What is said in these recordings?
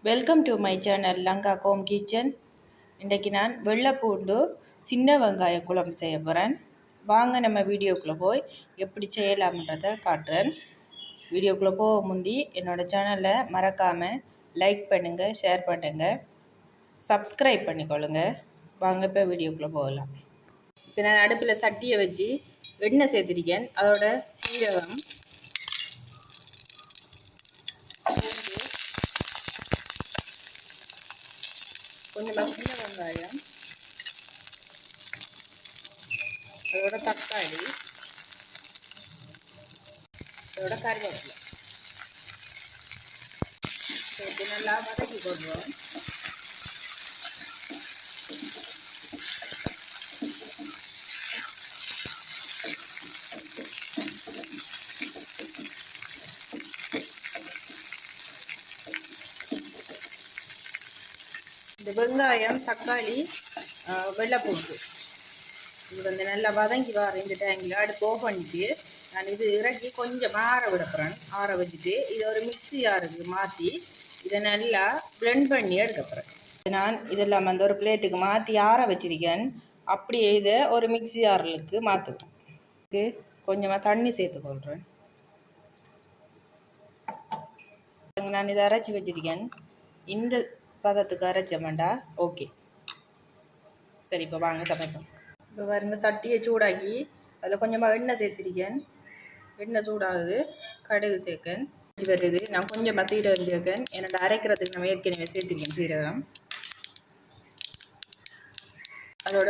Welcome to my channel Lanka home kitchen. இன்றைக்கு நான் வெள்ளைப்பூண்டு சின்ன வெங்காயம் குழம்பு செய்ய போகிறேன். வாங்க நம்ம வீடியோக்குள்ளே போய் எப்படி செய்யலாம்ன்றதை காட்டுறேன். வீடியோக்குள்ளே போக முந்தி என்னோடய சேனலை மறக்காமல் லைக் பண்ணுங்கள், ஷேர் பண்ணுங்கள், சப்ஸ்கிரைப் பண்ணிக்கொள்ளுங்க. வாங்க இப்போ வீடியோக்குள்ளே போகலாம். இப்போ நான் அடுப்பில் சட்டியை வச்சு எண்ணெய் சேர்த்துருக்கேன். அதோட சீரகம், கொஞ்சம் சின்ன வெங்காயம், அதோட தக்காளி, அதோட கருவேப்பிலை சேர்த்து நல்லா வதக்கி கொள்வோம். இந்த வெங்காயம், தக்காளி, வெள்ளைப்பூண்டு இது வந்து நல்லா வதங்கி வர இந்த டைமில் அடுப்பு ஆஃப் பண்ணிட்டு நான் இது இறக்கி கொஞ்சம் ஆற விடப்புறேன். ஆற வச்சுட்டு இதை ஒரு மிக்ஸி ஜாருக்கு மாற்றி இதை நல்லா பிளெண்ட் பண்ணி எடுக்கப்புறேன். நான் இதெல்லாம் வந்து ஒரு பிளேட்டுக்கு மாற்றி ஆற வச்சிருக்கேன். அப்படியே இதை ஒரு மிக்ஸி ஜாருக்கு மாற்றுவேன். கொஞ்சமாக தண்ணி சேர்த்துக்கொள்கிறேன். நான் இதை அரைச்சி வச்சிருக்கேன். இந்த பதத்துக்கு அரைச்சமாண்டா ஓகே. சரி, இப்போ வாங்க சமைப்போம். இப்போ பாருங்க, சட்டியை சூடாக்கி அதில் கொஞ்சமாக எண்ணெய் சேர்த்திருக்கேன். எண்ணெய் சூடாகுது, கடுகு சேர்க்கேன் வருது. நான் கொஞ்சமாக சீரகம் சேர்க்கேன். என்னோட அரைக்கிறதுக்கு நம்ம ஏற்கனவே சேர்த்திருக்கேன் சீரகம். அதோட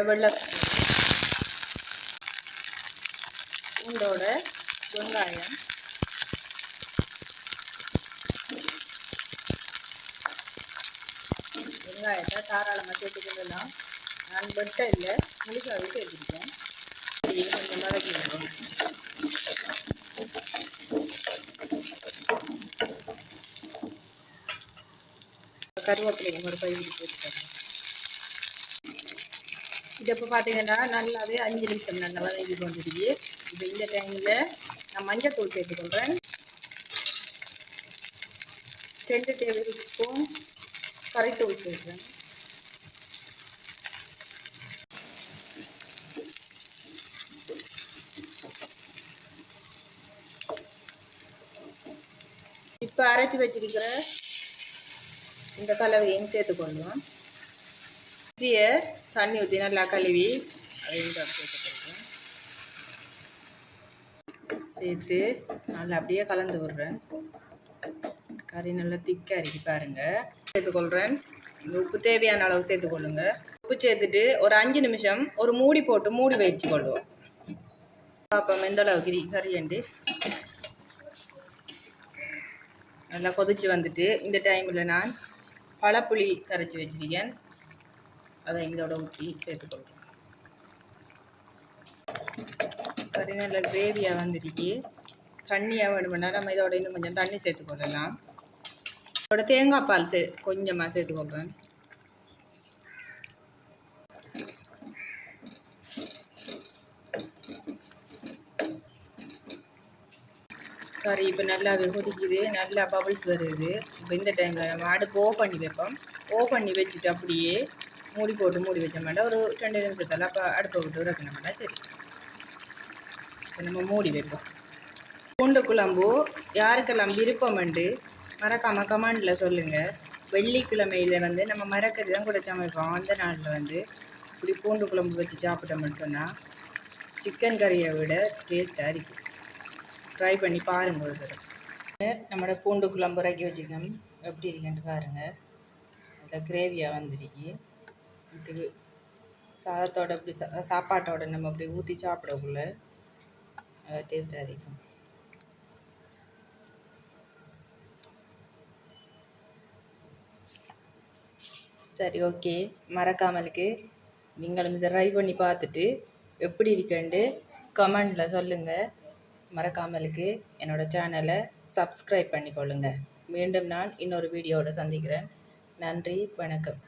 பூண்டோட வெங்காயம், வெங்காயத்தை தாராளமாக சேர்த்துக்கலாம். நான் வெட்டை இல்லை, முழுசாகவே சேர்த்துருக்கேன். கொஞ்சம் வதக்கி விடுவோம். கருவேப்பிலையும் ஒரு பை போட்டுக்கணும். இது இப்போ பார்த்தீங்கன்னா நல்லாவே 5 நிமிஷம் நல்லா வதக்கி கொண்டுருக்கு. இப்போ இந்த டைமில் நான் மஞ்சள் தூள் சேர்த்துக்கொள்கிறேன். 2 டேபிள் ஸ்பூன் கறித்தூள் சேர்க்குறேன். இப்போ அரைச்சி வச்சிருக்கிற இந்த கலவையும் சேர்த்துக்கொள்ளுவோம். அரிசியை தண்ணி ஊற்றி நல்லா கழுவி அதையும் சேர்த்துக்கொள்கிறேன். சேர்த்து நல்லா அப்படியே கலந்து விடுறேன். கறி நல்லா திக்காக இருக்கு பாருங்க. சேர்த்துக்கொள்கிறேன். உப்பு தேவையான அளவு சேர்த்துக்கொள்ளுங்க. உப்பு சேர்த்துட்டு ஒரு 5 நிமிஷம் ஒரு மூடி போட்டு மூடி வச்சு கொள்வோம். பார்ப்போம் எந்த அளவுக்கு கறியண்டு நல்லா கொதிச்சு வந்துட்டு இந்த டைமில் நான் பழப்புளி கரைச்சி வச்சிருக்கேன். அதை இதோட ஊற்றி சேர்த்துக்கொள்கிறேன். கறி நல்லா கிரேவியாக வந்துருக்கு. தண்ணியாக வேணுமென்னா நம்ம இதோட இன்னும் கொஞ்சம் தண்ணி சேர்த்துக்கொள்ளலாம். இதோட தேங்காய் பால் கொஞ்சமாக சேர்த்துக்கொள்கிறேன். கறி இப்போ நல்லாவே கொதிக்குது, நல்லா பபிள்ஸ் வருது. இப்போ இந்த டைமில் நம்ம அடுப்பு ஓ பண்ணி வைப்போம். ஓ பண்ணி வச்சுட்டு அப்படியே மூடி போட்டு மூடி வச்ச மாட்டா ஒரு 2 நிமிஷத்தில் அப்போ அடுப்பை விட்டு இறக்கணும் மாட்டா. சரி, இப்போ நம்ம மூடி வைப்போம். பூண்டு குழம்பு யாருக்கெல்லாம் விருப்பம்ண்டு மறக்காமல் கமெண்டில் சொல்லுங்கள். வெள்ளிக்கிழமையில் வந்து நம்ம மரக்கறி தான் கூட சமைப்போம். அந்த நாளில் வந்து இப்படி பூண்டு குழம்பு வச்சு சாப்பிட்டோம்னு சொன்னால் சிக்கன் கறியை விட டேஸ்ட்டாக இருக்குது. ட்ரை பண்ணி பாருங்க ஒரு தடவை. நம்மளோட பூண்டு குழம்பு இறக்கி வச்சுக்கோம். எப்படி இருக்குன்னு பாருங்கள். நல்லா கிரேவியாக வந்துருக்கு. இப்படி சாதத்தோட இப்படி சாப்பாட்டோட நம்ம அப்படி ஊற்றி சாப்பிடக்குள்ள நல்லா டேஸ்ட்டாக இருக்கும். சரி, ஓகே. மறக்காமலுக்கு நீங்களும் இதை ட்ரை பண்ணி பார்த்துட்டு எப்படி இருக்குன்னு கமெண்டில் சொல்லுங்கள். மறக்காமலுக்கு என்னோடய சேனலை சப்ஸ்கிரைப் பண்ணிக்கொள்ளுங்கள். மீண்டும் நான் இன்னொரு வீடியோவில் சந்திக்கிறேன். நன்றி, வணக்கம்.